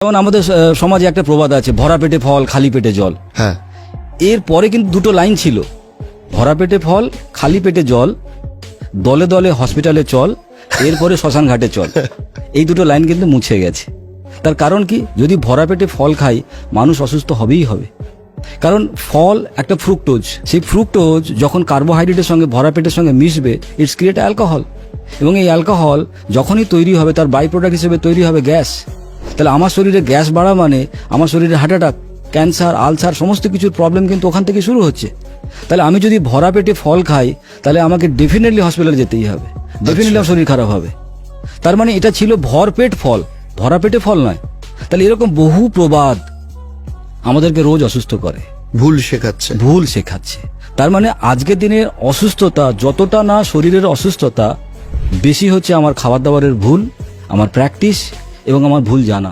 যেমন আমাদের সমাজে একটা প্রবাদ আছে, ভরা পেটে ফল খালি পেটে জল। হ্যাঁ, এর পরে কিন্তু দুটো লাইন ছিল, ভরা পেটে ফল খালি পেটে জল, দলে দলে হসপিটালে চল, এরপরে শ্মশান ঘাটে চল। এই দুটো লাইন কিন্তু মুছে গেছে। তার কারণ কি, যদি ভরা পেটে ফল খাই মানুষ অসুস্থ হবেই হবে। কারণ ফল একটা ফ্রুক্টোজ, সেই ফ্রুক্টোজ যখন কার্বোহাইড্রেটের সঙ্গে ভরা পেটের সঙ্গে মিশবে, ইটস ক্রিয়েট অ্যালকোহল, এবং এই অ্যালকোহল যখনই তৈরি হবে তার বাই প্রোডাক্ট হিসেবে তৈরি হবে গ্যাস। তাহলে আমার শরীরে গ্যাস বাড়া মানে আমার শরীরে হার্ট অ্যাটাক, ক্যান্সার, আলসার সমস্ত কিছুর প্রবলেম কিন্তু ওখান থেকে শুরু হচ্ছে। তাহলে আমি যদি ভরা পেটে ফল খাই তাহলে আমাকে ডেফিনেটলি হসপিটালে যেতেই হবে, ডেফিনেটলি আমার শরীর খারাপ হবে। তার মানে এটা ছিল ভরপেট ফল, ভরা পেটে ফল নয়। তাহলে এরকম বহু প্রবাদ আমাদেরকে রোজ অসুস্থ করে, ভুল শেখাচ্ছে। ভুল শেখাচ্ছে। তার মানে আজকের দিনের অসুস্থতা যতটা না শরীরের অসুস্থতা, বেশি হচ্ছে আমার খাবার দাবারের ভুল, আমার প্র্যাকটিস এবং আমার ভুল জানা।